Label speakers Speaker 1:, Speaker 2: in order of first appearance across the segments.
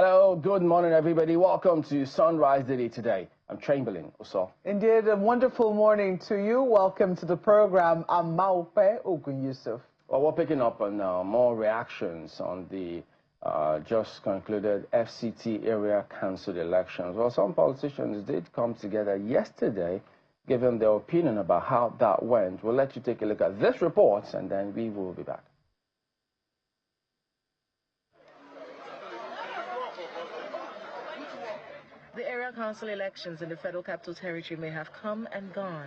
Speaker 1: Hello, good morning, everybody. Welcome to Sunrise Daily today. I'm Chamberlain Oso.
Speaker 2: Indeed, a wonderful morning to you. Welcome to the program. I'm Maupe Ogun Yusuf.
Speaker 1: Well, we're picking up on more reactions on the just concluded FCT area council elections. Well, some politicians did come together yesterday, giving their opinion about how that went. We'll let you take a look at this report, and then we will be back.
Speaker 3: The area council elections in the Federal Capital Territory may have come and gone.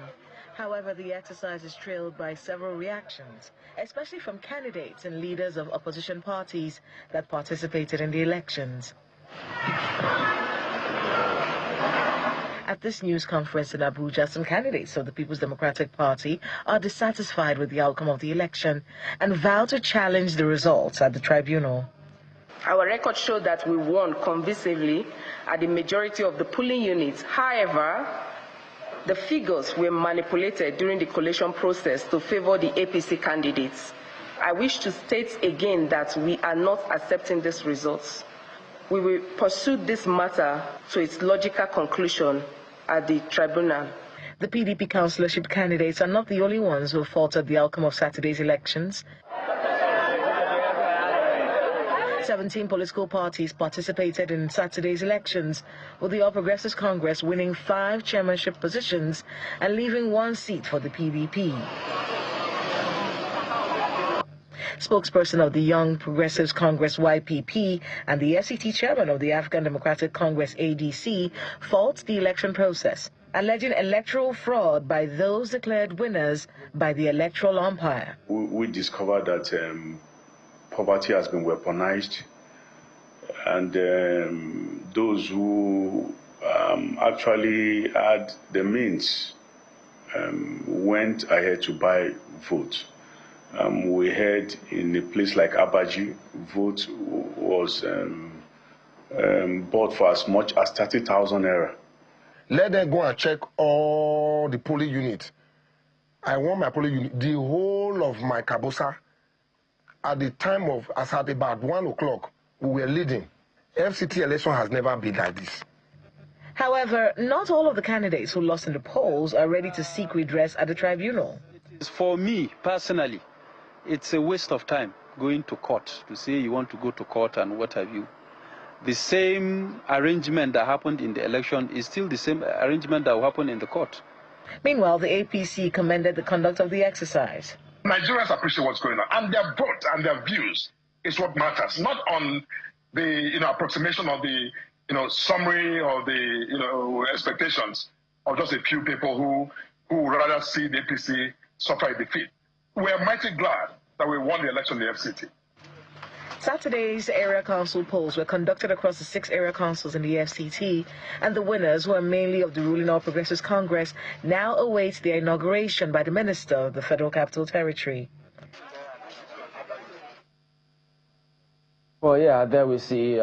Speaker 3: However, the exercise is trailed by several reactions, especially from candidates and leaders of opposition parties that participated in the elections. At this news conference in Abuja, some candidates of the People's Democratic Party are dissatisfied with the outcome of the election and vow to challenge the results at the tribunal.
Speaker 4: Our records show that we won convincingly at the majority of the polling units. However, the figures were manipulated during the collation process to favor the APC candidates. I wish to state again that we are not accepting these results. We will pursue this matter to its logical conclusion at the tribunal.
Speaker 3: The PDP councillorship candidates are not the only ones who faulted the outcome of Saturday's elections. 17 political parties participated in Saturday's elections, with the All Progressives Congress winning 5 chairmanship positions and leaving 1 seat for the PDP. Spokesperson of the Young Progressives Congress YPP and the FCT chairman of the African Democratic Congress ADC faults the election process, alleging electoral fraud by those declared winners by the electoral umpire.
Speaker 5: We discovered that poverty has been weaponized, and those who actually had the means went ahead to buy votes. We heard in a place like Abaji, vote was bought for as much as 30,000 naira.
Speaker 6: Let them go and check all the polling units. I want my polling unit, the whole of my Kabosa. At the time of about 1 o'clock, we were leading. FCT election has never been like this.
Speaker 3: However, not all of the candidates who lost in the polls are ready to seek redress at the tribunal.
Speaker 7: For me, personally, it's a waste of time going to court to say you want to go to court and what have you. The same arrangement that happened in the election is still the same arrangement that will happen in the court.
Speaker 3: Meanwhile, the APC commended the conduct of the exercise.
Speaker 8: Nigerians appreciate what's going on, and their vote and their views is what matters, not on the approximation of the summary or the expectations of just a few people who would rather see the APC suffer a defeat. We are mighty glad that we won the election in the FCT.
Speaker 3: Saturday's area council polls were conducted across the 6 area councils in the FCT, and the winners, who are mainly of the ruling All Progressives Congress, now await their inauguration by the Minister of the Federal Capital Territory.
Speaker 1: Well, yeah, there we see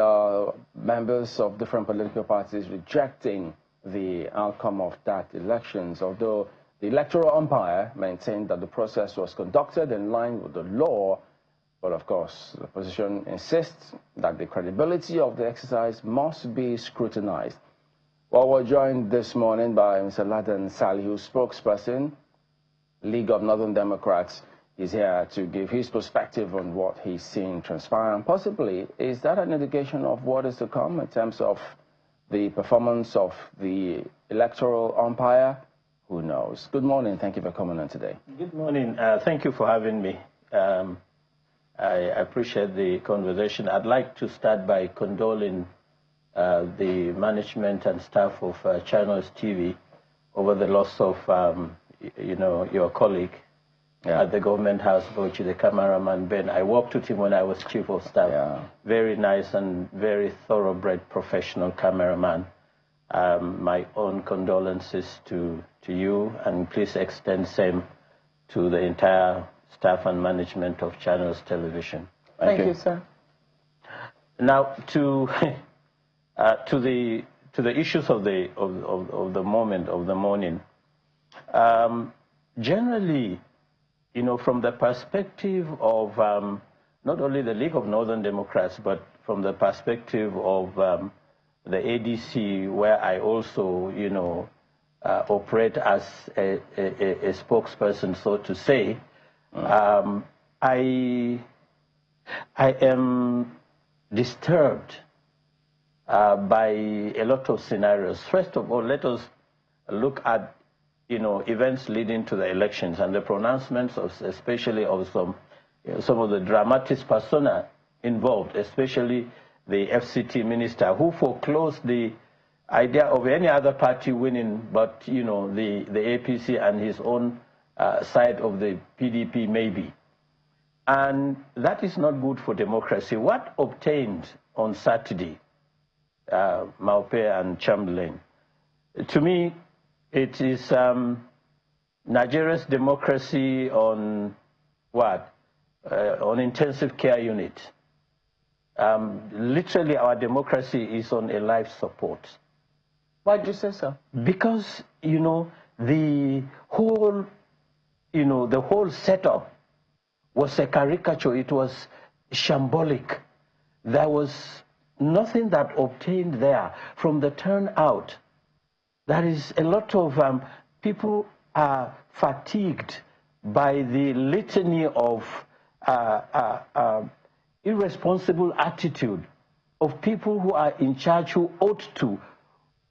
Speaker 1: members of different political parties rejecting the outcome of that elections, although the electoral umpire maintained that the process was conducted in line with the law. But of course, the opposition insists that the credibility of the exercise must be scrutinized. Well, we're joined this morning by Mr. Laden Salihu, spokesperson, League of Northern Democrats. He's here to give his perspective on what he's seen transpire. And possibly, is that an indication of what is to come in terms of the performance of the electoral umpire? Who knows? Good morning. Thank you for coming on today.
Speaker 9: Good morning. Thank you for having me. I appreciate the conversation. I'd like to start by condoling the management and staff of Channels TV over the loss of, your colleague at the government house, Bochi, the cameraman Ben. I worked with him when I was chief of staff. Yeah. Very nice and very thoroughbred professional cameraman. My own condolences to you, and please extend same to the entire staff and management of Channels Television.
Speaker 2: Thank you, sir.
Speaker 9: Now to the issues of the morning. Generally, from the perspective of not only the League of Northern Democrats, but from the perspective of the ADC, where I also, operate as a spokesperson, so to say, I am disturbed by a lot of scenarios. First of all, let us look at, events leading to the elections and the pronouncements of, especially of some of the dramatis persona involved, especially the FCT minister, who foreclosed the idea of any other party winning but, the APC and his own side of the PDP maybe. And that is not good for democracy. What obtained on Saturday, Maupe and Chamberlain, to me, it is Nigeria's democracy on what? On intensive care unit. Literally, our democracy is on a life support.
Speaker 2: Why do you say so?
Speaker 9: Because, the whole setup was a caricature. It was shambolic. There was nothing that obtained there from the turnout. There is a lot of people are fatigued by the litany of irresponsible attitude of people who are in charge, who ought to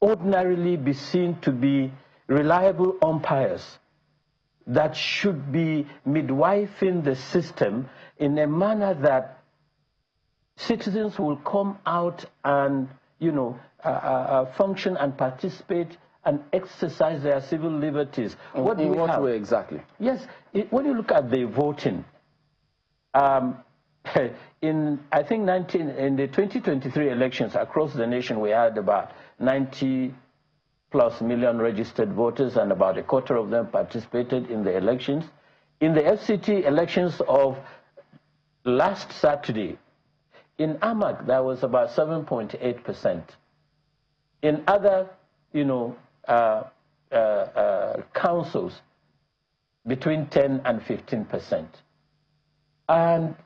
Speaker 9: ordinarily be seen to be reliable umpires that should be midwifing the system in a manner that citizens will come out and, function and participate and exercise their civil liberties.
Speaker 1: In what way exactly?
Speaker 9: Yes, when you look at the voting, in the 2023 elections across the nation, we had about 90+ million registered voters, and about a quarter of them participated in the elections. In the FCT elections of last Saturday, in Amak, there was about 7.8%. In other, councils, between 10 and 15%. And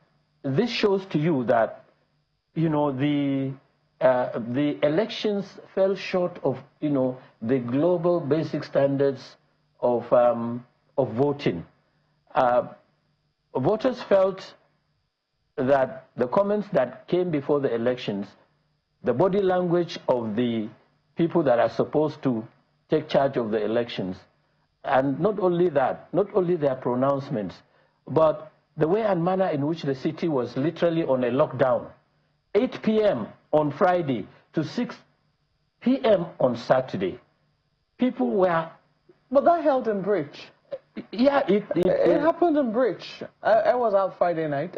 Speaker 9: this shows to you that, the elections fell short of, the global basic standards of voting. Voters felt that the comments that came before the elections, the body language of the people that are supposed to take charge of the elections, and not only that, not only their pronouncements, but the way and manner in which the city was literally on a lockdown, 8 p.m. on Friday to 6 p.m. on Saturday. People were...
Speaker 2: But that held in Bridge.
Speaker 9: Yeah, it
Speaker 2: happened in Bridge. I was out Friday night,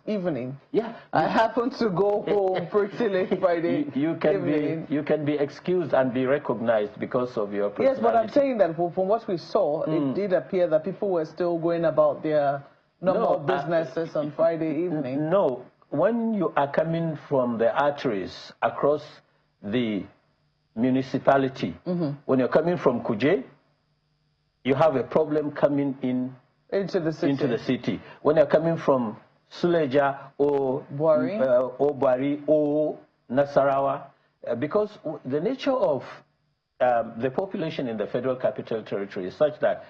Speaker 2: evening.
Speaker 9: Yeah.
Speaker 2: I happened to go home pretty late Friday evening.
Speaker 9: You can be excused and be recognized because of your personality.
Speaker 2: Yes, but I'm saying that from what we saw, it did appear that people were still going about their normal businesses on Friday evening.
Speaker 9: No, when you are coming from the arteries across the municipality, when you're coming from Kuje, you have a problem coming into the city. When you're coming from Suleja or Bwari or Nasarawa, because the nature of the population in the Federal Capital Territory is such that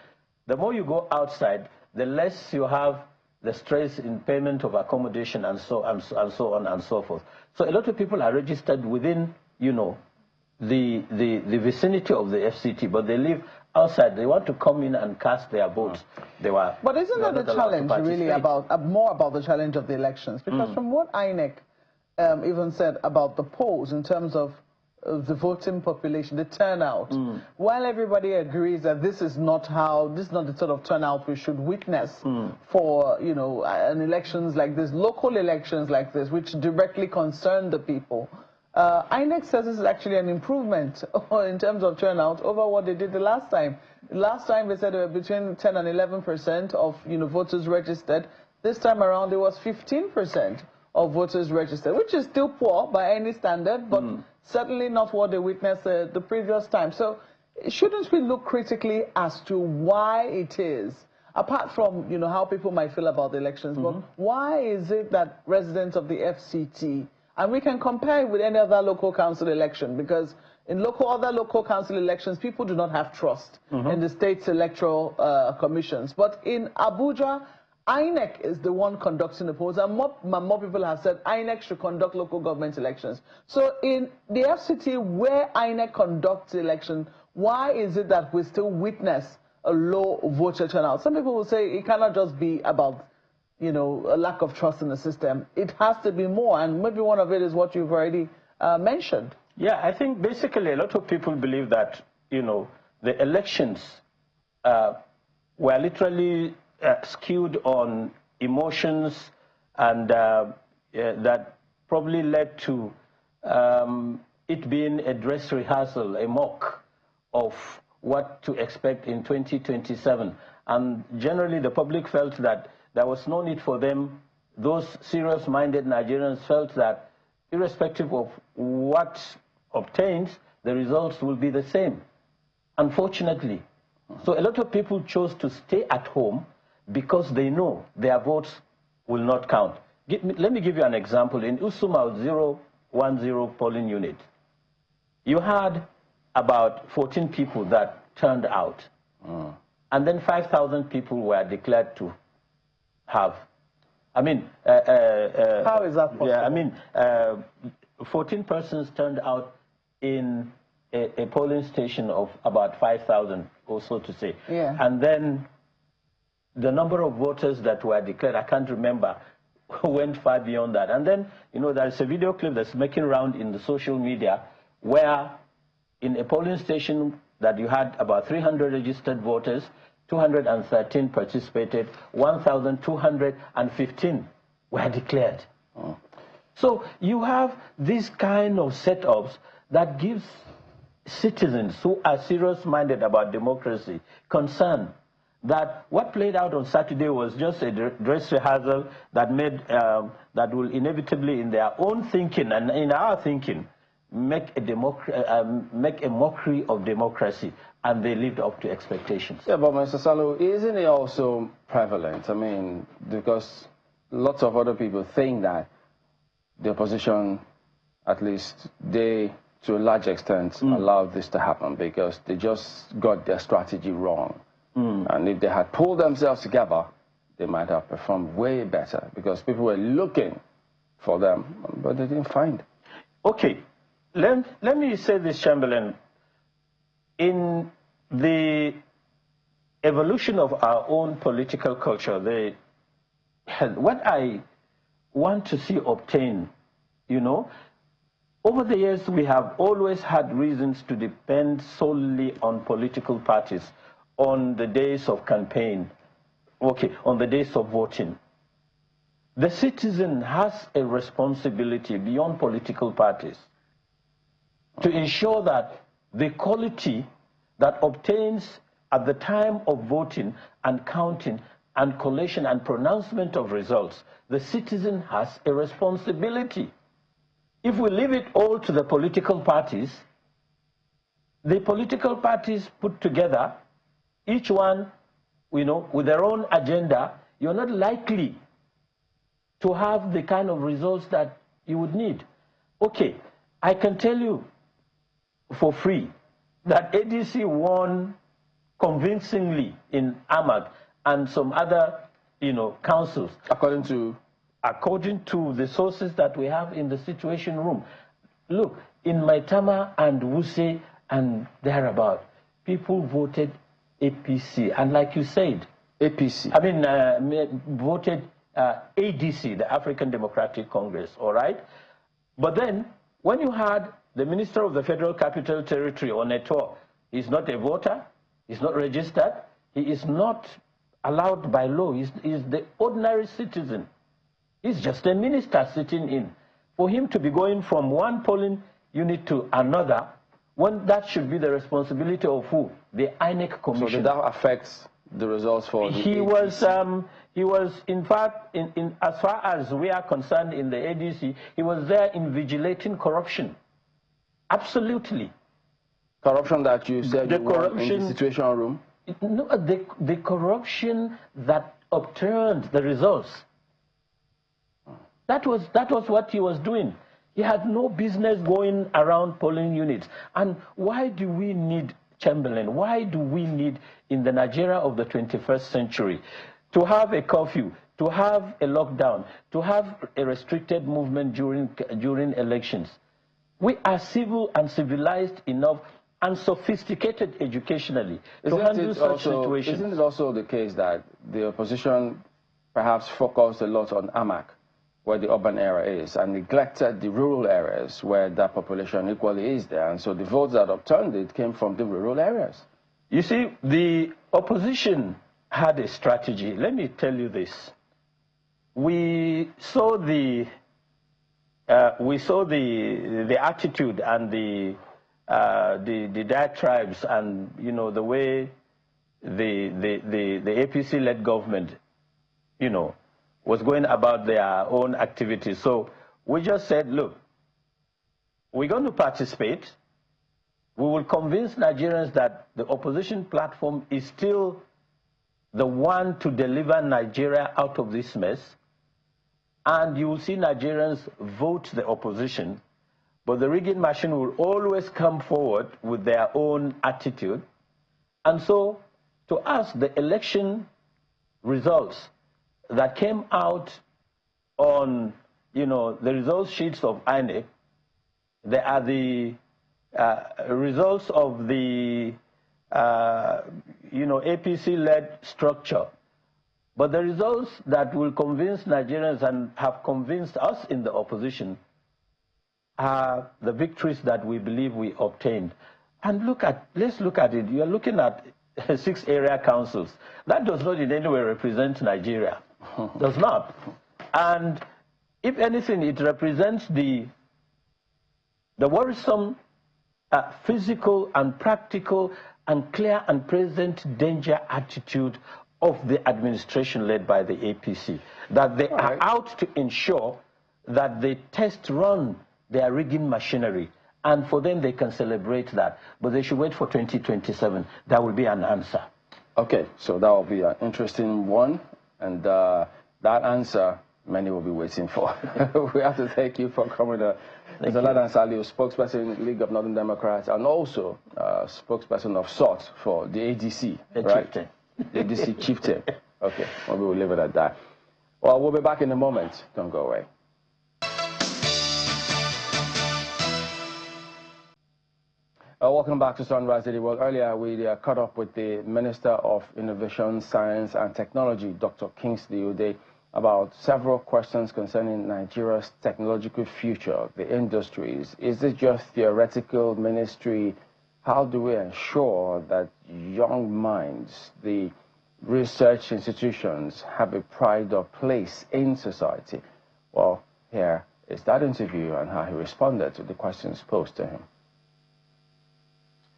Speaker 9: the more you go outside, the less you have the stress in payment of accommodation and so on and so forth. So a lot of people are registered within, the vicinity of the FCT, but they live outside. They want to come in and cast their votes.
Speaker 2: But isn't that the challenge really more about the challenge of the elections? Because from what INEC even said about the polls in terms of the voting population, the turnout, while everybody agrees that this is not the sort of turnout we should witness for, an elections like this, local elections like this, which directly concern the people. INEC says this is actually an improvement in terms of turnout over what they did the last time. Last time they said there were between 10 and 11% of voters registered. This time around it was 15% of voters registered, which is still poor by any standard, but certainly not what they witnessed the previous time. So shouldn't we look critically as to why it is apart from, you know, how people might feel about the elections, but why is it that residents of the FCT, and we can compare it with any other local council election, because in other local council elections, people do not have trust in the state's electoral commissions. But in Abuja, INEC is the one conducting the polls, and more people have said INEC should conduct local government elections. So in the FCT, where INEC conducts the election, why is it that we still witness a low voter turnout? Some people will say it cannot just be about, you know, a lack of trust in the system. It has to be more, and maybe one of it is what you've already mentioned.
Speaker 9: Yeah, I think basically a lot of people believe that, you know, the elections were literally skewed on emotions, and that probably led to it being a dress rehearsal, a mock of what to expect in 2027. And generally the public felt that there was no need for them. Those serious-minded Nigerians felt that irrespective of what obtains, the results will be the same, unfortunately. So a lot of people chose to stay at home because they know their votes will not count. Let me give you an example. In Usuma 010 polling unit, you had about 14 people that turned out. And then 5,000 people were declared to have. I mean...
Speaker 2: how is that possible?
Speaker 9: Yeah, I mean, 14 persons turned out in a polling station of about 5,000, or so to say.
Speaker 2: Yeah.
Speaker 9: And then the number of voters that were declared, I can't remember, went far beyond that. And then, you know, there's a video clip that's making round in the social media where in a polling station that you had about 300 registered voters, 213 participated, 1,215 were declared. So you have this kind of setups that gives citizens who are serious-minded about democracy concern that what played out on Saturday was just a dress rehearsal that made that will inevitably, in their own thinking and in our thinking, make a mockery of democracy, and they lived up to expectations.
Speaker 1: Yeah, but Mr. Salu, isn't it also prevalent? I mean, because lots of other people think that the opposition, at least they, to a large extent, allowed this to happen because they just got their strategy wrong. And if they had pulled themselves together, they might have performed way better because people were looking for them, but they didn't find.
Speaker 9: Okay, let me say this, Chamberlain. In the evolution of our own political culture, what I want to see obtained, you know, over the years we have always had reasons to depend solely on political parties on the days of campaign, on the days of voting. The citizen has a responsibility beyond political parties to ensure that the quality that obtains at the time of voting and counting and collation and pronouncement of results, the citizen has a responsibility. If we leave it all to the political parties put together, each one, you know, with their own agenda, you're not likely to have the kind of results that you would need. Okay, I can tell you for free that ADC won convincingly in Amag and some other, you know, councils. According to the sources that we have in the Situation Room. Look, in Maitama and Wuse and thereabout, people voted APC, and like you said,
Speaker 1: APC.
Speaker 9: I mean, voted ADC, the African Democratic Congress, all right? But then, when you had the Minister of the Federal Capital Territory on a tour, he's not a voter, he's not registered, he is not allowed by law, he's the ordinary citizen. He's just a minister sitting in. For him to be going from one polling unit to another, when that should be the responsibility of who? The INEC Commission.
Speaker 1: So did that affect the results for the
Speaker 9: he was in fact, as far as we are concerned in the ADC, he was there invigilating corruption. Absolutely.
Speaker 1: Corruption that you said in the Situation Room?
Speaker 9: No, the corruption that upturned the results. That was what he was doing. He had no business going around polling units. And why do we need Chamberlain? Why do we need, in the Nigeria of the 21st century, to have a curfew, to have a lockdown, to have a restricted movement during elections? We are civil and civilized enough and sophisticated educationally to handle such situations.
Speaker 1: Isn't it also the case that the opposition perhaps focused a lot on AMAC, where the urban area is, and neglected the rural areas where that population equally is there? And so the votes that upturned it came from the rural areas.
Speaker 9: You see, the opposition had a strategy. Let me tell you this. We saw the attitude and the diatribes and, you know, the way the APC-led government, you know, was going about their own activities. So we just said, look, we're going to participate. We will convince Nigerians that the opposition platform is still the one to deliver Nigeria out of this mess. And you will see Nigerians vote the opposition, but the rigging machine will always come forward with their own attitude. And so, to us, the election results that came out on, you know, the results sheets of INEC, they are the results of the, you know, APC-led structure. But the results that will convince Nigerians and have convinced us in the opposition are the victories that we believe we obtained. And let's look at it. You're looking at 6 area councils. That does not in any way represent Nigeria. Does not. And if anything, it represents the worrisome physical and practical and clear and present danger attitude of the administration led by the APC, that they are out to ensure that they test run their rigging machinery, and for them they can celebrate that, but they should wait for 2027. That will be an answer.
Speaker 1: Okay, so that will be an interesting one, and that answer many will be waiting for. We have to thank you for coming. Mr. Ladan Saliu, spokesperson, League of Northern Democrats, and also spokesperson of sorts for the ADC, right? The ADC chieftain. Okay, well, we will leave it at that. Well, we'll be back in a moment. Don't go away. Welcome back to Sunrise Daily World. Earlier, we caught up with the Minister of Innovation, Science and Technology, Dr. Kingsley Ude, about several questions concerning Nigeria's technological future, the industries. Is it just theoretical ministry? How do we ensure that young minds, the research institutions, have a pride of place in society? Well, here is that interview and how he responded to the questions posed to him.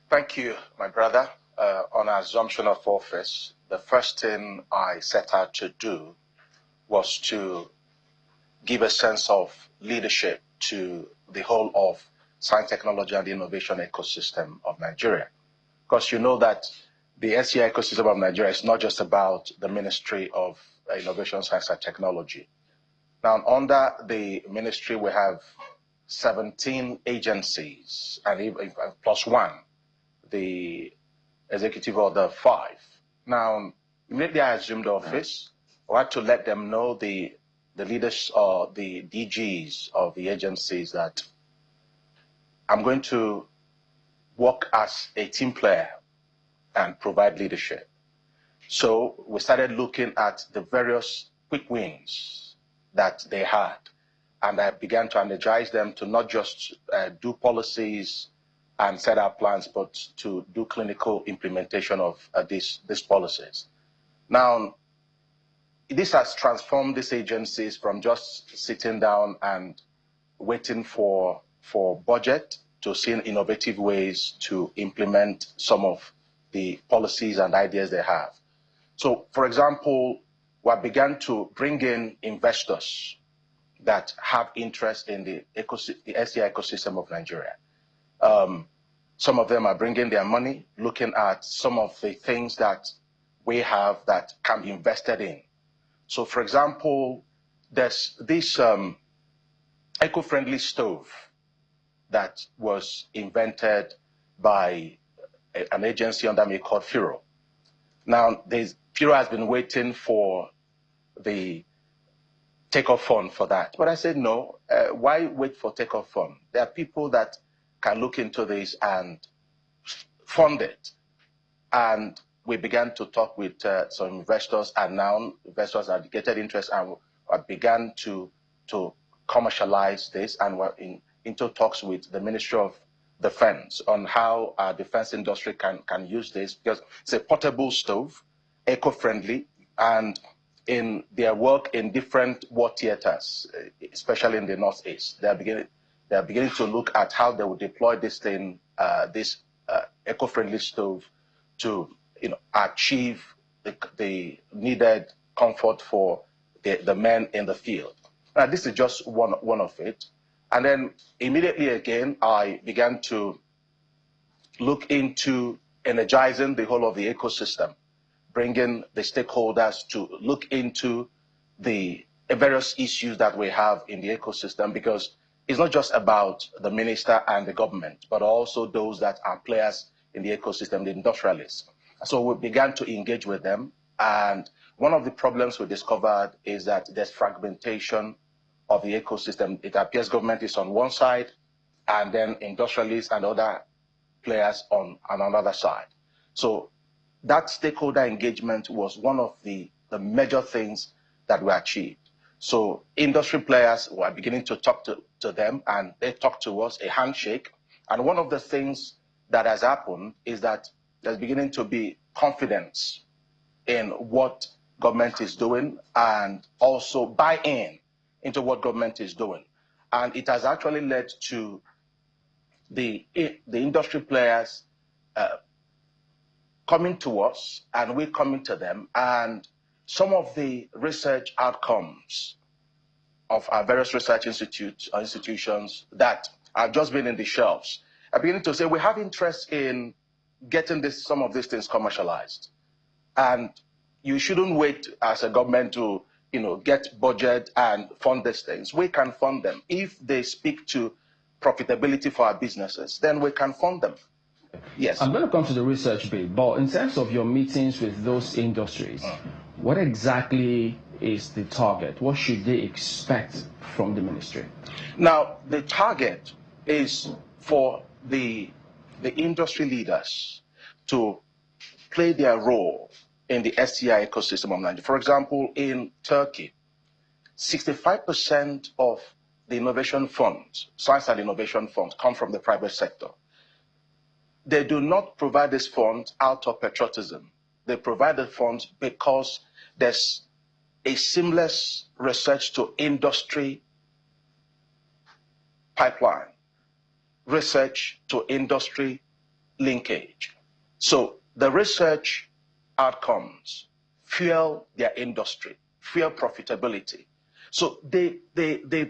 Speaker 10: Thank you, my brother. On assumption of office, the first thing I set out to do was to give a sense of leadership to the whole of science, technology, and innovation ecosystem of Nigeria. Because you know that the SCI ecosystem of Nigeria is not just about the Ministry of Innovation, Science, and Technology. Now, under the ministry, we have 17 agencies, and even, plus one, the executive order 5. Now, immediately I assumed office, I had to let them know, the leaders or the DGs of the agencies, that I'm going to work as a team player and provide leadership. So we started looking at the various quick wins that they had, and I began to energize them to not just do policies and set out plans, but to do clinical implementation of these policies. Now, this has transformed these agencies from just sitting down and waiting for budget to seeing innovative ways to implement some of the policies and ideas they have. So, for example, we began to bring in investors that have interest in the SCI ecosystem of Nigeria. Some of them are bringing their money, looking at some of the things that we have that can be invested in. So, for example, there's this eco-friendly stove that was invented by an agency under me called FIRO. Now, FIRO has been waiting for the takeoff fund for that. But I said, no, why wait for takeoff fund? There are people that can look into this and fund it. And we began to talk with some investors, and now investors have indicated interest and began to commercialize this, and we're into talks with the Ministry of Defense on how our defense industry can use this, because it's a portable stove, eco-friendly, and in their work in different war theaters, especially in the Northeast, they are beginning to look at how they will deploy this thing, this eco-friendly stove, to achieve the needed comfort for the men in the field. Now, this is just one of it. And then immediately again, I began to look into energizing the whole of the ecosystem, bringing the stakeholders to look into the various issues that we have in the ecosystem, because it's not just about the minister and the government, but also those that are players in the ecosystem, the industrialists. So we began to engage with them. And one of the problems we discovered is that there's fragmentation of the ecosystem. It appears government is on one side, and then industrialists and other players on another side. So that stakeholder engagement was one of the major things that we achieved. So industry players were beginning to talk to them, and they talked to us, a handshake. And one of the things that has happened is that there's beginning to be confidence in what government is doing, and also buy-in into what government is doing. And it has actually led to the industry players coming to us, and we're coming to them, and some of the research outcomes of our various research institutions that have just been in the shelves are beginning to say we have interest in getting some of these things commercialized. And you shouldn't wait as a government to get budget and fund these things. We can fund them. If they speak to profitability for our businesses, then we can fund them. Yes.
Speaker 1: I'm going to come to the research bit, but in terms of your meetings with those industries, what exactly is the target? What should they expect from the ministry?
Speaker 10: Now, the target is for the industry leaders to play their role in the STI ecosystem of Nigeria. For example, in Turkey, 65% of the innovation funds, science and innovation funds, come from the private sector. They do not provide these funds out of patriotism. They provide the funds because there's a seamless research to industry pipeline, research to industry linkage. So the research outcomes fuel their industry, fuel profitability. So they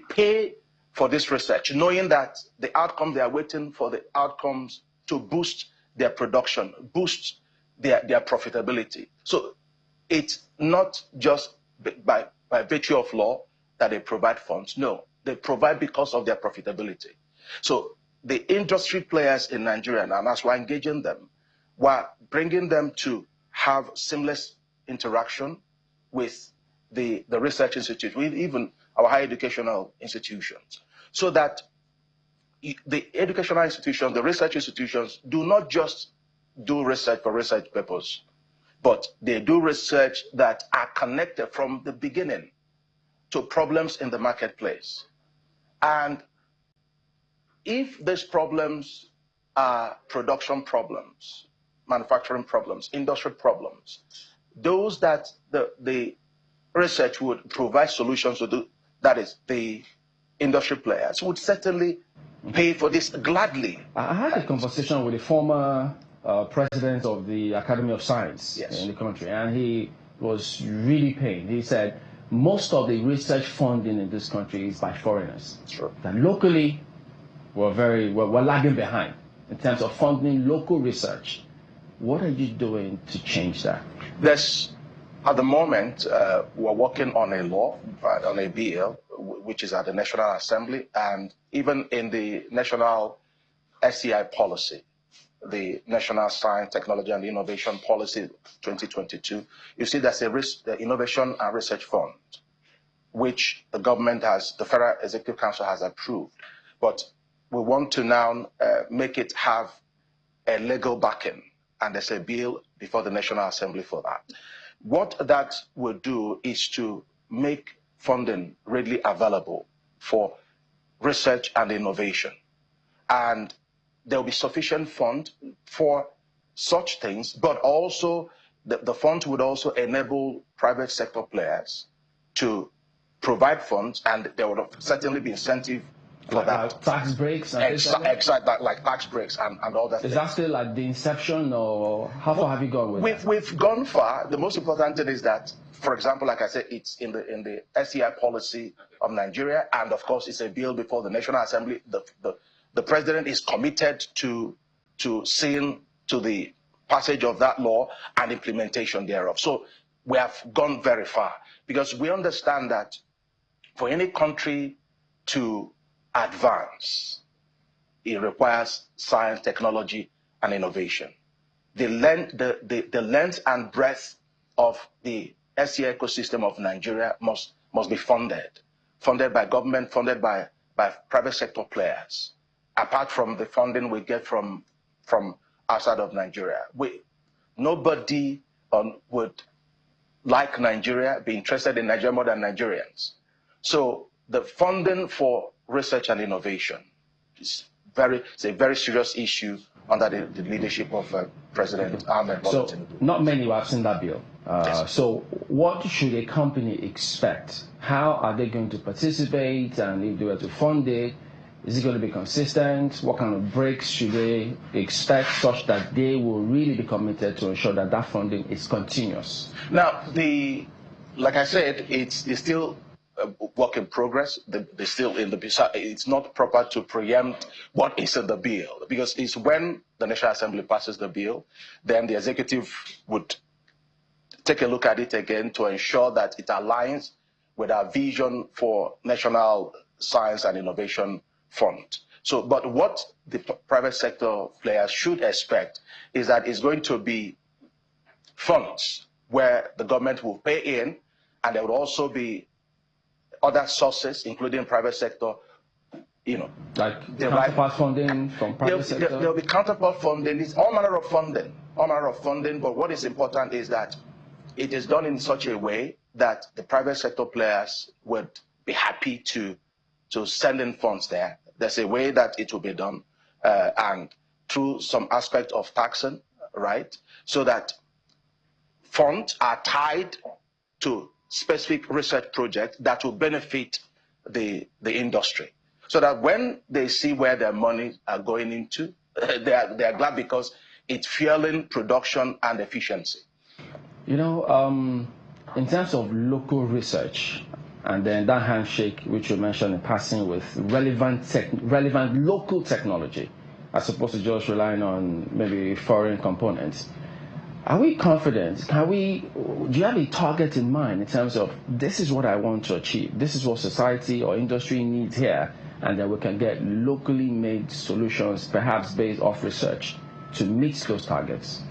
Speaker 10: pay for this research, knowing that the outcome, they are waiting for the outcomes to boost their production, boost their profitability. So it's not just by virtue of law that they provide funds. No, they provide because of their profitability. So the industry players in Nigeria, and as we're engaging them, we're bringing them to have seamless interaction with the research institute, with even our higher educational institutions, so that the educational institutions, the research institutions, do not just do research for research purpose, but they do research that are connected from the beginning to problems in the marketplace. And if these problems are production problems, manufacturing problems, industry problems, those that the research would provide solutions to do, that is, the industry players would certainly pay for this gladly.
Speaker 1: I had a conversation with a former president of the Academy of Science in the country, and he was really pained. He said most of the research funding in this country is by foreigners.
Speaker 10: Sure.
Speaker 1: That locally we're lagging behind. in terms of funding local research. What are you doing to change that?
Speaker 10: At the moment, we're working on a law, on a bill, which is at the National Assembly, and even in the National SCI policy, the National Science, Technology and Innovation Policy 2022, you see there's the Innovation and Research Fund, which the government has, the Federal Executive Council has approved. But we want to now make it have a legal backing, and there's a bill before the National Assembly for that. What that will do is to make funding readily available for research and innovation. And there will be sufficient fund for such things, but also the fund would also enable private sector players to provide funds, and there would certainly be incentive for that.
Speaker 1: Tax breaks?
Speaker 10: Exactly, like tax breaks and all that.
Speaker 1: Is that still like the inception, or how far have you gone with that?
Speaker 10: We've gone far. The most important thing is that, for example, like I said, it's in the SCI policy of Nigeria, and of course it's a bill before the National Assembly. The president is committed to seeing to the passage of that law and implementation thereof. So we have gone very far, because we understand that for any country to advance, it requires science, technology, and innovation. The length and breadth of the SCI ecosystem of Nigeria must be funded by government, funded by private sector players. Apart from the funding we get from outside of Nigeria, nobody would like Nigeria, be interested in Nigeria more than Nigerians. So the funding for research and innovation is a very serious issue under the leadership of President Ahmed Bola Tinubu.
Speaker 1: Not many have seen that bill.
Speaker 10: Yes.
Speaker 1: So what should a company expect? How are they going to participate? And if they were to fund it, is it going to be consistent? What kind of breaks should they expect such that they will really be committed to ensure that that funding is continuous?
Speaker 10: Now, like I said, it's still a work in progress. They're still in it's not proper to preempt what is in the bill, because it's when the National Assembly passes the bill, then the executive would take a look at it again to ensure that it aligns with our vision for National Science and Innovation Fund. So, but what the private sector players should expect is that it's going to be funds where the government will pay in, and there will also be other sources, including private sector,
Speaker 1: like counterpart funding from private sector.
Speaker 10: There'll be counterpart funding. It's all manner of funding. But what is important is that it is done in such a way that the private sector players would be happy to send in funds there. There's a way that it will be done, and through some aspect of taxing, right? So that funds are tied to specific research projects that will benefit the industry. So that when they see where their money are going into, they are glad, because it's fueling production and efficiency.
Speaker 1: In terms of local research, and then that handshake which you mentioned in passing with relevant local technology, as opposed to just relying on maybe foreign components, are we confident? Do you have a target in mind in terms of, this is what I want to achieve, this is what society or industry needs here, and then we can get locally made solutions, perhaps based off research, to meet those targets?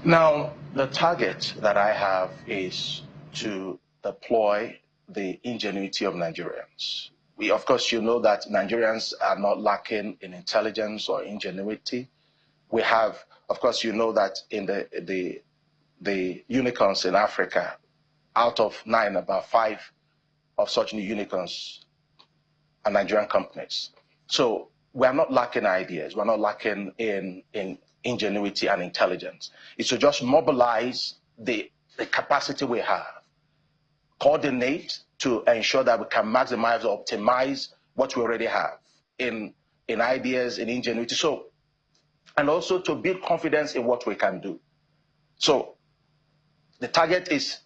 Speaker 10: Now, the target that I have is to deploy the ingenuity of Nigerians. Of course, you know that Nigerians are not lacking in intelligence or ingenuity. We have, of course, you know that in the unicorns in Africa, out of 9, about 5 of such new unicorns are Nigerian companies. So we are not lacking ideas. We're not lacking in ingenuity and intelligence. It's to just mobilize the capacity we have, coordinate to ensure that we can maximize or optimize what we already have in ideas, in ingenuity. So, and also to build confidence in what we can do. So the target is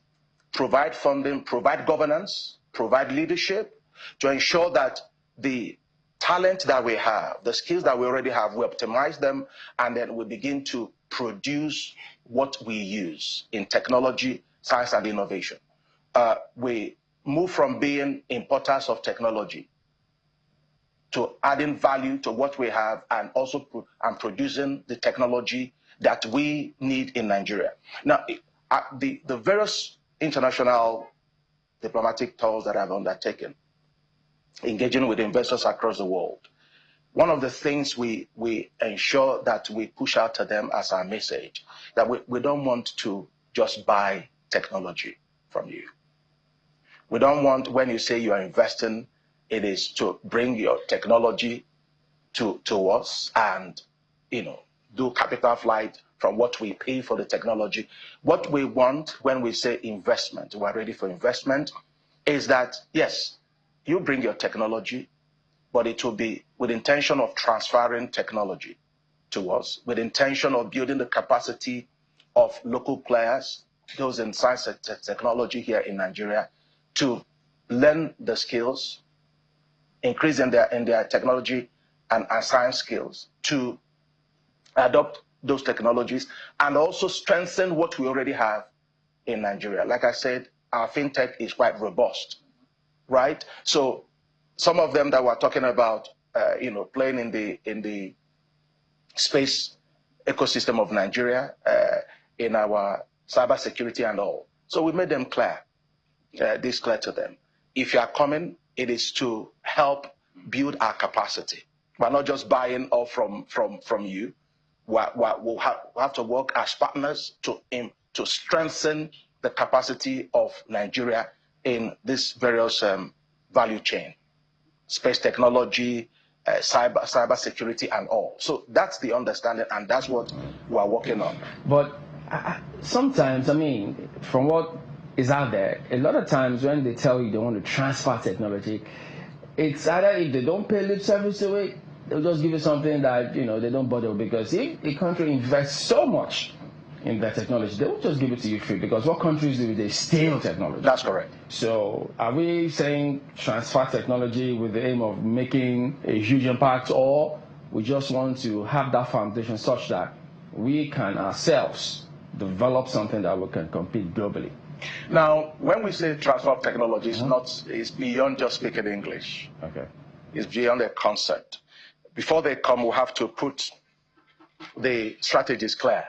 Speaker 10: provide funding, provide governance, provide leadership to ensure that the talent that we have, the skills that we already have, we optimize them, and then we begin to produce what we use in technology, science, and innovation. We move from being importers of technology to adding value to what we have, and also producing the technology that we need in Nigeria. Now, the various international diplomatic tours that I've undertaken, engaging with investors across the world, one of the things we ensure that we push out to them as our message, that we don't want to just buy technology from you. We don't want, when you say you are investing, it is to bring your technology to us and, do capital flight from what we pay for the technology. What we want when we say investment, we're ready for investment, is that, yes, you bring your technology, but it will be with intention of transferring technology to us, with intention of building the capacity of local players, those in science and technology here in Nigeria, to learn the skills, increase in their technology and science skills, to adopt those technologies, and also strengthen what we already have in Nigeria. Like I said, our fintech is quite robust, right? So some of them that we're talking about, playing in the space ecosystem of Nigeria, in our cybersecurity and all. So we made them clear, this clear to them. If you are coming, it is to help build our capacity. We're not just buying off from you. We'll have to work as partners to strengthen the capacity of Nigeria in this various value chain, space technology, cyber security, and all. So that's the understanding, and that's what we're working on.
Speaker 1: But sometimes, from what is out there, a lot of times when they tell you they want to transfer technology, it's either if they don't pay lip service to it, they'll just give you something that they don't bother with, because if a country invests so much in their technology, they won't just give it to you free, because what countries do, they steal technology.
Speaker 10: That's correct.
Speaker 1: So are we saying transfer technology with the aim of making a huge impact, or we just want to have that foundation such that we can ourselves develop something that we can compete globally?
Speaker 10: Now, when we say transfer of technology, it's beyond just speaking English.
Speaker 1: Okay.
Speaker 10: It's beyond a concept. Before they come, we have to put the strategies clear.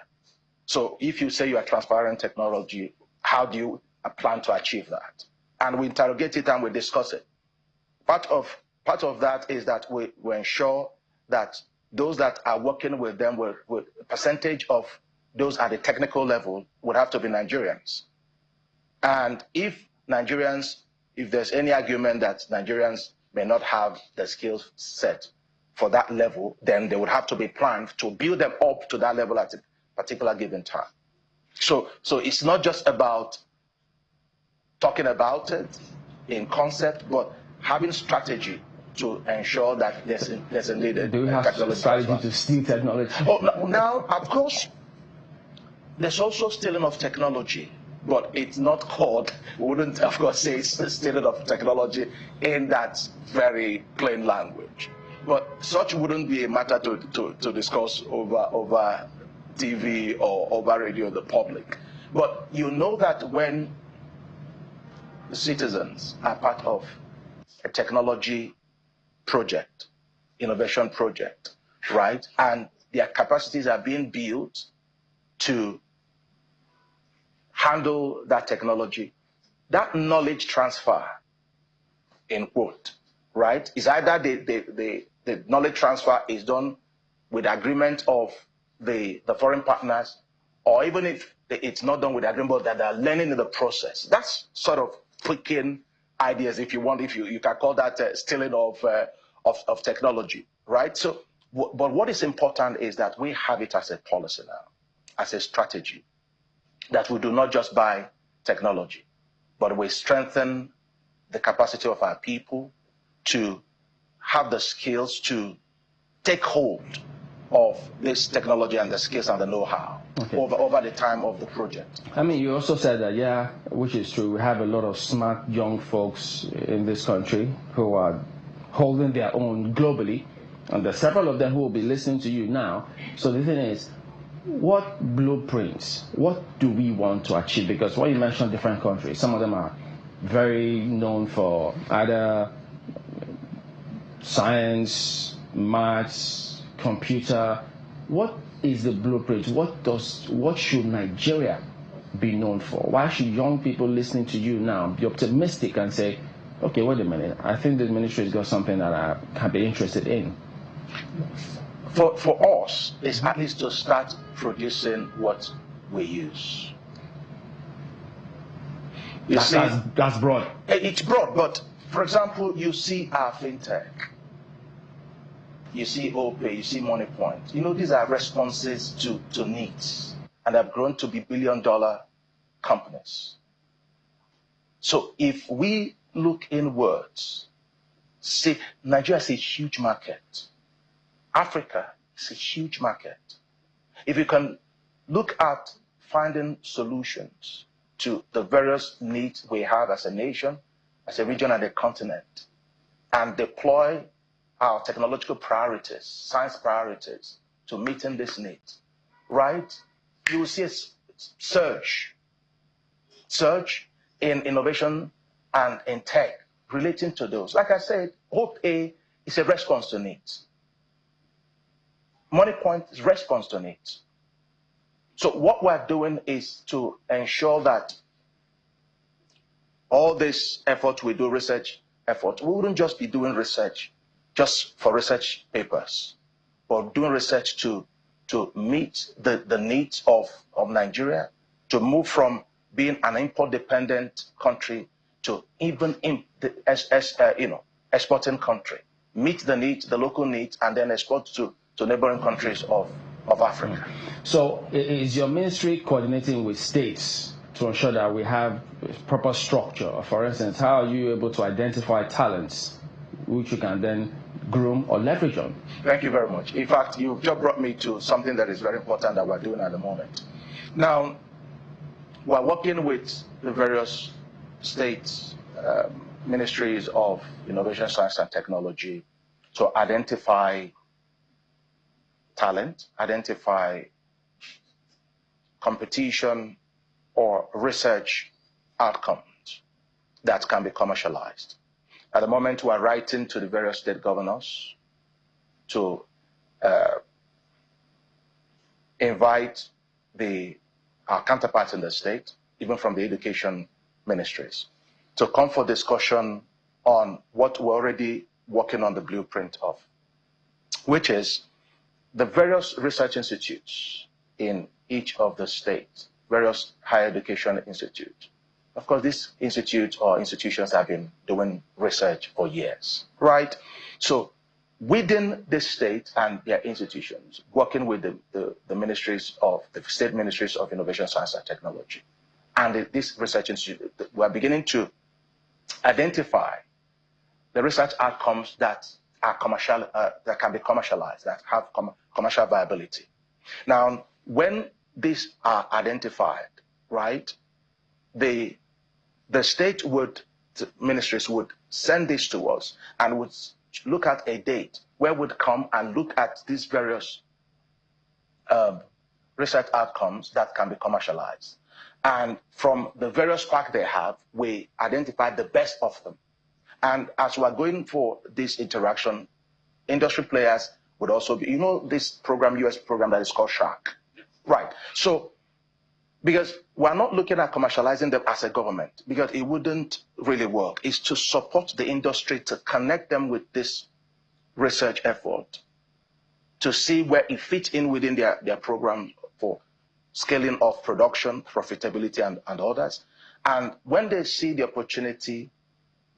Speaker 10: So if you say you are transferring technology, how do you plan to achieve that? And we interrogate it and we discuss it. Part of that is that we ensure that those that are working with them, with a percentage of those at the technical level would have to be Nigerians. And if there's any argument that Nigerians may not have the skills set for that level, then they would have to be planned to build them up to that level at a particular given time. So it's not just about talking about it in concept, but having strategy to ensure that there's indeed a
Speaker 1: Do we have strategy to steal technology?
Speaker 10: Oh, now, of course, there's also stealing of technology. But it's not called, we wouldn't, of course, say it's the stealing of technology in that very plain language. But such wouldn't be a matter to discuss over TV or over radio, the public. But you know that when the citizens are part of a technology project, innovation project, right, and their capacities are being built to handle that technology, that knowledge transfer, in quote, right, is either the knowledge transfer is done with agreement of the foreign partners, or even if it's not done with agreement, but that they're learning in the process. That's sort of tweaking ideas, if you want, if you can call that stealing of technology, right? So, but what is important is that we have it as a policy now, as a strategy, that we do not just buy technology, but we strengthen the capacity of our people to have the skills to take hold of this technology and the skills and the know-how over the time of the project.
Speaker 1: You also said that, which is true, we have a lot of smart young folks in this country who are holding their own globally, and there's several of them who will be listening to you now. So the thing is, what blueprints, what do we want to achieve? Because when you mention different countries, some of them are very known for either science, maths, computer. What is the blueprint? What should Nigeria be known for? Why should young people listening to you now be optimistic and say, okay, wait a minute, I think the ministry has got something that I can be interested in?
Speaker 10: For us, it's at least to start producing what we use.
Speaker 1: That's broad.
Speaker 10: It's broad, but for example, you see our fintech, you see OPay, you see MoneyPoint. You know, these are responses to needs, and have grown to be billion-dollar companies. So if we look inwards, see, Nigeria is a huge market. Africa is a huge market. If you can look at finding solutions to the various needs we have as a nation, as a region and a continent, and deploy our technological priorities, science priorities to meeting these needs, right? You will see a surge in innovation and in tech relating to those. Like I said, OPay is a response to needs. MoneyPoint is response to needs. So what we're doing is to ensure that all this effort we do, research effort, we wouldn't just be doing research just for research papers, but doing research to meet the needs of Nigeria, to move from being an import-dependent country to even exporting country, meet the needs, the local needs, and then export to neighboring countries of Africa.
Speaker 1: So is your ministry coordinating with states to ensure that we have proper structure? For instance, how are you able to identify talents which you can then groom or leverage on?
Speaker 10: Thank you very much. In fact, you've just brought me to something that is very important that we're doing at the moment. Now, we're working with the various states, ministries of innovation, science, and technology to identify talent, identify competition or research outcomes that can be commercialized. At the moment, we are writing to the various state governors to invite our counterparts in the state, even from the education ministries, to come for discussion on what we're already working on the blueprint of, which is the various research institutes in each of the states, various higher education institutes. Of course, these institutes or institutions have been doing research for years, right? So within the state and their institutions, working with the ministries of the state ministries of innovation, science, and technology, and this research institute, we're beginning to identify the research outcomes that are commercial, that can be commercialized, that have commercial viability. Now, when these are identified, right, the state ministries would send this to us and would look at a date where we'd come and look at these various research outcomes that can be commercialized. And from the various packs they have, we identify the best of them. And as we're going for this interaction, industry players would also be, you know, this program, US program that is called Shark. Right. So, because we're not looking at commercializing them as a government, because it wouldn't really work. It's to support the industry, to connect them with this research effort, to see where it fits in within their program for scaling of production, profitability, and others. And when they see the opportunity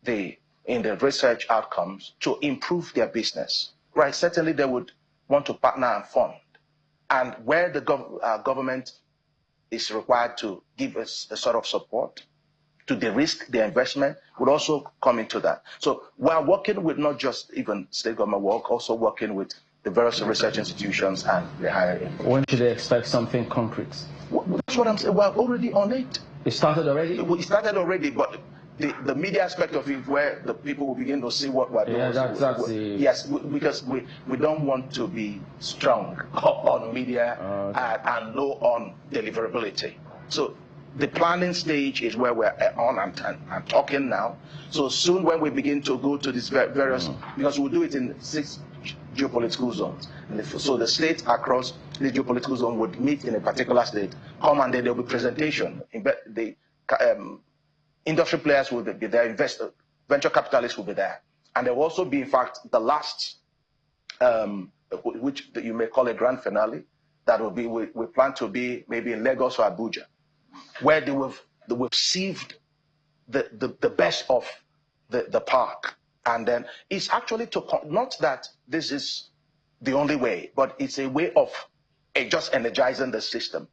Speaker 10: in the research outcomes to improve their business, right, certainly they would want to partner and fund. And where the government is required to give us a sort of support to de-risk their investment would also come into that. So we're working with not just even state government work, also working with the various research institutions and the higher end.
Speaker 1: When should they expect something concrete?
Speaker 10: That's what I'm saying. We're already on it.
Speaker 1: It started already?
Speaker 10: It started already, but the media aspect of it, where the people will begin to see what we're doing.
Speaker 1: Yeah,
Speaker 10: yes, because we don't want to be strong on media and low on deliverability. So the planning stage is where we're on and talking now. So soon when we begin to go to these various, because we'll do it in 6 geopolitical zones. So the states across the geopolitical zone would meet in a particular state, come, and then there'll be presentation. The industry players will be there, venture capitalists will be there. And there will also be, in fact, the last, which you may call a grand finale, that will be, we plan to be maybe in Lagos or Abuja, where they will sieved the best of the park. And then it's actually not that this is the only way, but it's a way of just energizing the system,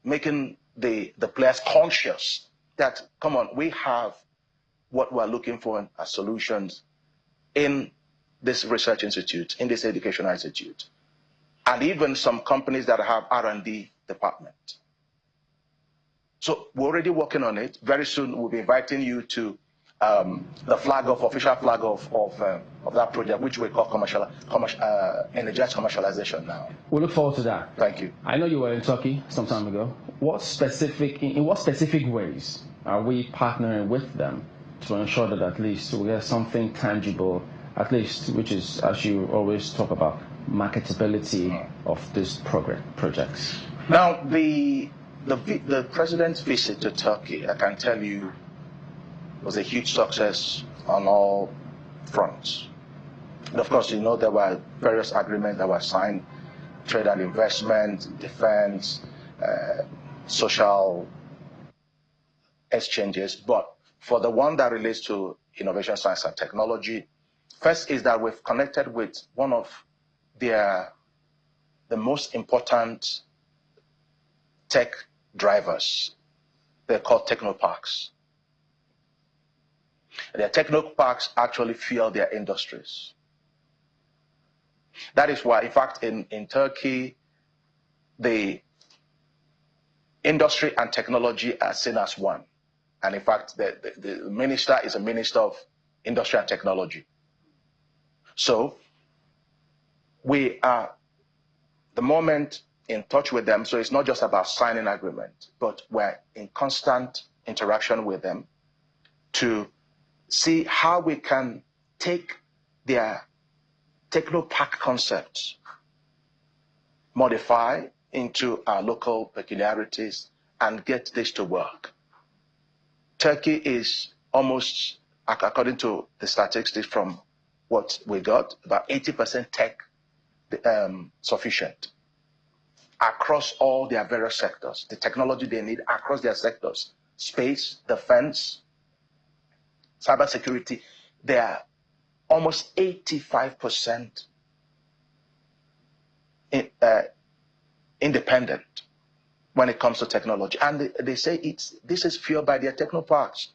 Speaker 10: making the players conscious that, come on, we have what we're looking for as solutions in this research institute, in this educational institute, and even some companies that have R&D department. So we're already working on it. Very soon we'll be inviting you to the official flag of that project, which we call energized commercialization now.
Speaker 1: We look forward to that.
Speaker 10: Thank you.
Speaker 1: I know you were in Turkey some time ago. In what specific ways are we partnering with them to ensure that at least we have something tangible, at least, which is, as you always talk about, marketability of these projects?
Speaker 10: Now, the president's visit to Turkey, I can tell you, was a huge success on all fronts. And of course, you know, there were various agreements that were signed: trade and investment, defense, social exchanges. But for the one that relates to innovation, science, and technology, first is that we've connected with one of the most important tech drivers. They're called technoparks. Their technoparks actually fuel their industries. That is why, in fact, in Turkey, the industry and technology are seen as one. And in fact, the minister is a minister of industry and technology. So we are, the moment, in touch with them. So it's not just about signing agreement, but we're in constant interaction with them to see how we can take their technopark concepts, modify into our local peculiarities, and get this to work. Turkey is almost, according to the statistics from what we got, about 80% tech sufficient across all their various sectors, the technology they need across their sectors: space, defense, cybersecurity. They are almost 85% independent when it comes to technology. And they say this is fueled by their technoparks,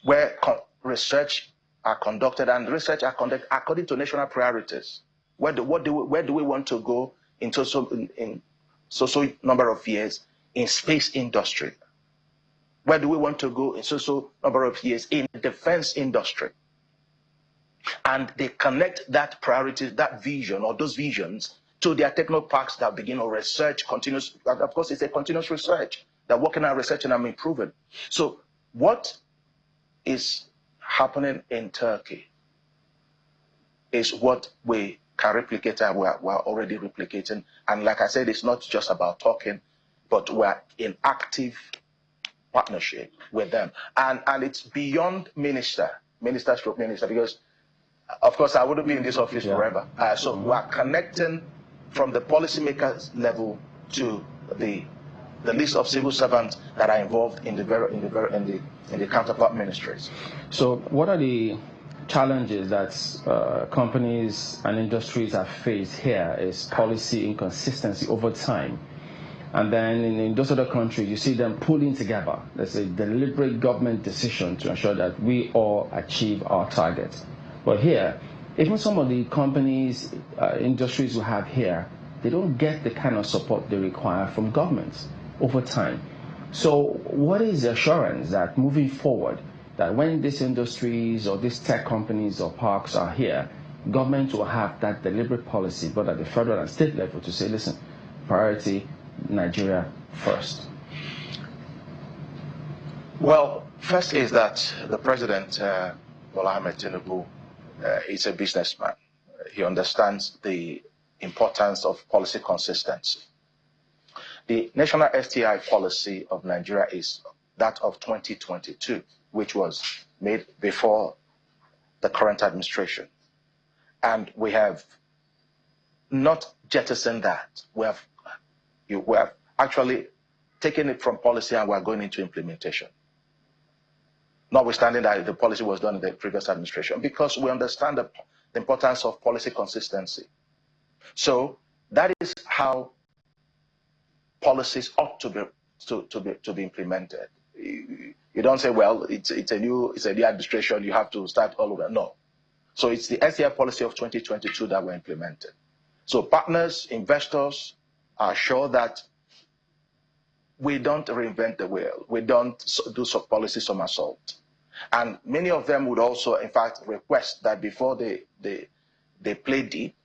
Speaker 10: where research are conducted, and research are conducted according to national priorities. Where do we want to go in so number of years in space industry? Where do we want to go in so number of years in the defense industry? And they connect that priority, that vision, or those visions, to their technoparks that begin to research continuous. Of course, it's a continuous research. They're working on researching and improving. So what is happening in Turkey is what we can replicate, and we're already replicating. And like I said, it's not just about talking, but we're in active partnership with them. And it's beyond minister, because of course I wouldn't be in this office forever. So we're connecting from the policymakers level to the list of civil servants that are involved in the counterpart ministries.
Speaker 1: So what are the challenges that companies and industries have faced here? Is policy inconsistency over time. And then in those other countries, you see them pulling together. There's a deliberate government decision to ensure that we all achieve our targets. But here, even some of the companies, industries we have here, they don't get the kind of support they require from governments over time. So what is the assurance that moving forward, that when these industries or these tech companies or parks are here, government will have that deliberate policy, both at the federal and state level, to say, listen, priority, Nigeria first?
Speaker 10: Well, first is that the President, Bola Ahmed Tinubu, is a businessman. He understands the importance of policy consistency. The national STI policy of Nigeria is that of 2022, which was made before the current administration. And we have not jettisoned that. We have actually taken it from policy and we're going into implementation. Notwithstanding that the policy was done in the previous administration, because we understand the importance of policy consistency. So that is how policies ought to be implemented. You don't say, well, it's a new administration, you have to start all over. No. So it's the STI policy of 2022 that we're implementing. So partners, investors are sure that we don't reinvent the wheel. We don't do policy somersault. And many of them would also, in fact, request that before they play deep,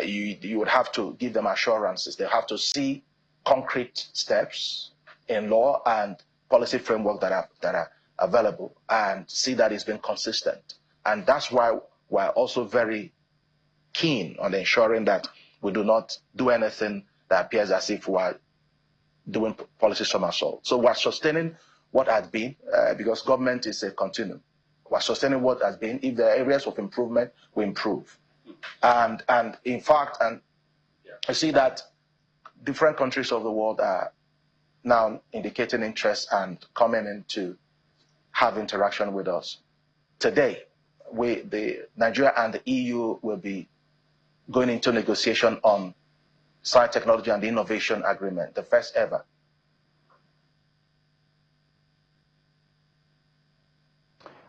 Speaker 10: you would have to give them assurances. They have to see concrete steps in law and policy framework that are available and see that it's been consistent. And that's why we're also very keen on ensuring that we do not do anything that appears as if we're doing policy somersault. So we're sustaining what has been, because government is a continuum. We're sustaining what has been. If there are areas of improvement, we improve. And in fact, I see that different countries of the world are now indicating interest and coming in to have interaction with us. Today, Nigeria and the EU will be going into negotiation on science, technology, and innovation agreement, the first ever.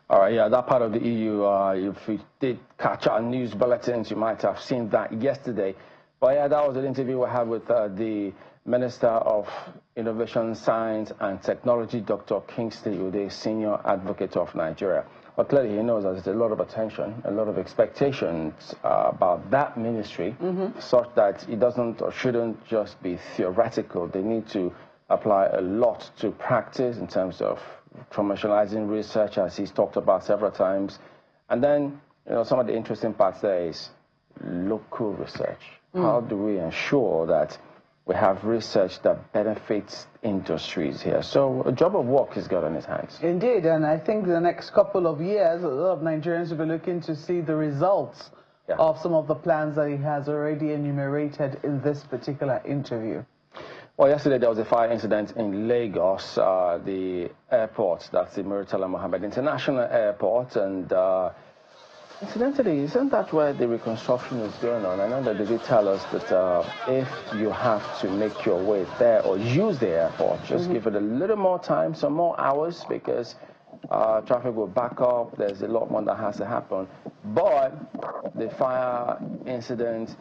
Speaker 1: All right, yeah, that part of the EU, if you did catch our news bulletins, you might have seen that yesterday. But yeah, that was an interview we had with the Minister of Innovation, Science and Technology, Dr. Kingsley Ude, Senior Advocate of Nigeria. But clearly he knows that there's a lot of attention, a lot of expectations about that ministry, such that it doesn't or shouldn't just be theoretical. They need to apply a lot to practice in terms of commercializing research, as he's talked about several times. And then, some of the interesting parts there is local research. How do we ensure that we have research that benefits industries here? So a job of work he's got on his hands.
Speaker 2: Indeed, and I think the next couple of years, a lot of Nigerians will be looking to see the results of some of the plans that he has already enumerated in this particular interview.
Speaker 1: Well, yesterday there was a fire incident in Lagos, the airport, that's the Murtala Mohammed International Airport, and incidentally, isn't that where the reconstruction is going on? I know that they did tell us that if you have to make your way there or use the airport, just give it a little more time, some more hours, because traffic will back up. There's a lot more that has to happen. But the fire incident,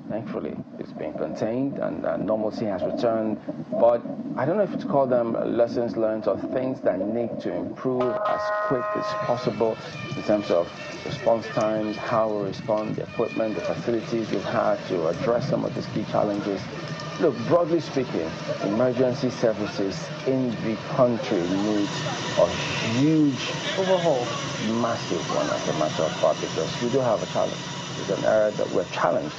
Speaker 1: thankfully, is being contained and normalcy has returned. But I don't know if to call them lessons learned or things that need to improve as quick as possible in terms of response times, how we respond, the equipment, the facilities we've had to address some of these key challenges. Look, broadly speaking, emergency services in the country need a huge overhaul, massive one as a matter of fact, because we do have a challenge. It's an area that we're challenged.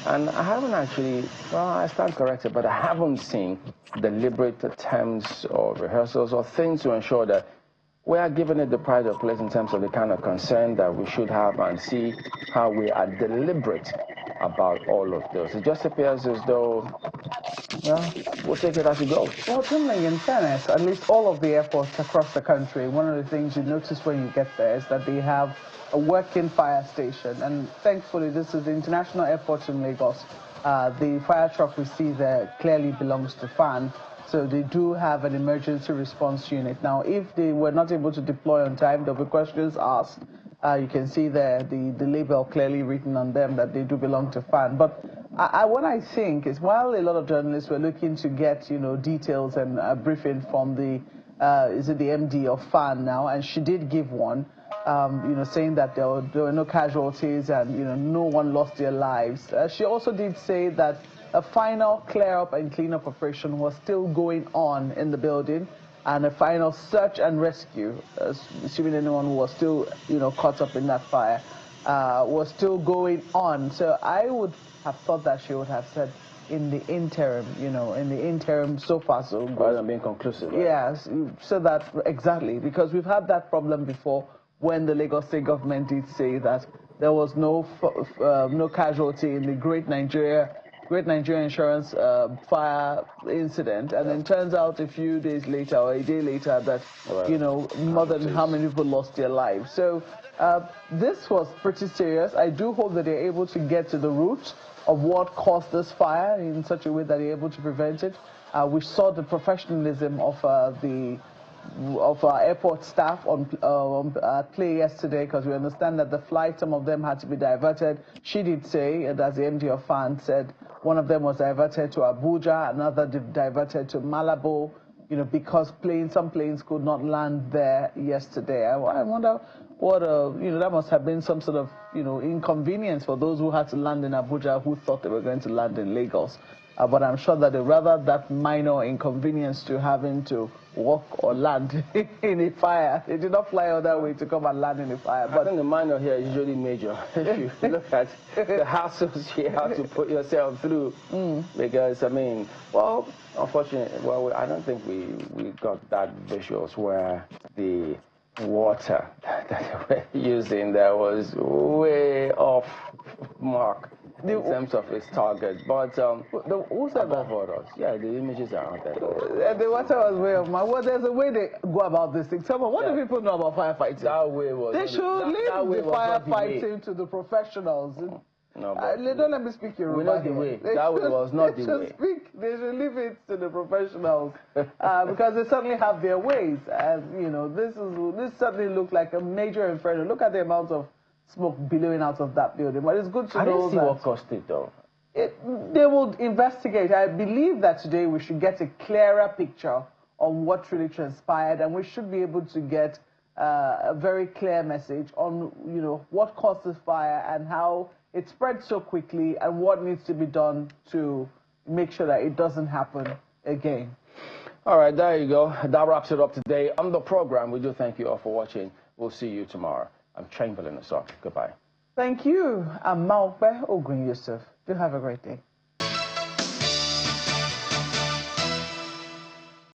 Speaker 1: And I haven't actually, well, I stand corrected, but I haven't seen deliberate attempts or rehearsals or things to ensure that we are giving it the pride of place in terms of the kind of concern that we should have, and see how we are deliberate about all of those. It just appears as though, well, we'll take it as it goes.
Speaker 2: Well, Timling, in fairness, at least all of the airports across the country, one of the things you notice when you get there is that they have a working fire station. And thankfully, this is the international airport in Lagos. The fire truck we see there clearly belongs to FAN. So they do have an emergency response unit. Now, if they were not able to deploy on time, there'll be questions asked. You can see there the label clearly written on them that they do belong to FAN. But what I think is, while a lot of journalists were looking to get, details and a briefing from the is it the MD of FAN now, and she did give one, saying that there were no casualties and, no one lost their lives. She also did say that a final clear-up and clean-up operation was still going on in the building, and a final search and rescue, assuming anyone who was still, caught up in that fire, was still going on. So I would have thought that she would have said in the interim, so far so good.
Speaker 1: Rather than being conclusive. Right?
Speaker 2: Yes, so that, exactly, because we've had that problem before when the Lagos State government did say that there was no casualty in the Great Nigeria Insurance fire incident, and then turns out a few days later or a day later that, more than how many people lost their lives. So this was pretty serious. I do hope that they're able to get to the root of what caused this fire in such a way that they're able to prevent it. We saw the professionalism of our airport staff on play yesterday, because we understand that the flight, some of them had to be diverted. She did say, as the MD of FAN said, one of them was diverted to Abuja, another diverted to Malabo, because some planes could not land there yesterday. I wonder what, that must have been some sort of, inconvenience for those who had to land in Abuja who thought they were going to land in Lagos. But I'm sure that rather that minor inconvenience to having to walk or land in a fire. They did not fly all that way to come and land in a fire. But
Speaker 1: I think the minor here is usually major. If you look at the hassles you have to put yourself through. Because, unfortunately, I don't think we got that visuals where the water that they were using there was way off mark in terms of its target. But
Speaker 2: who said that?
Speaker 1: Yeah, the images are out there.
Speaker 2: The water was way off mark. Well, there's a way they go about this thing. Tell me, what do people know about firefighting?
Speaker 1: That way was.
Speaker 2: They should leave the firefighting to the professionals.
Speaker 1: No,
Speaker 2: don't let me speak Yoruba.
Speaker 1: We know the way. That way was not the way.
Speaker 2: They should leave it to the professionals because they certainly have their ways. And this certainly looked like a major inferno. Look at the amount of smoke billowing out of that building. But it's good to know that. I didn't see what
Speaker 1: caused it, though.
Speaker 2: They will investigate. I believe that today we should get a clearer picture on what really transpired, and we should be able to get a very clear message on what caused this fire and how it spread so quickly and what needs to be done to make sure that it doesn't happen again.
Speaker 1: All right, there you go. That wraps it up today on the program. We do thank you all for watching. We'll see you tomorrow. I'm Chamberlain Asok. Goodbye.
Speaker 2: Thank you. I'm Maupe Ogun Yusuf. Do have a great day.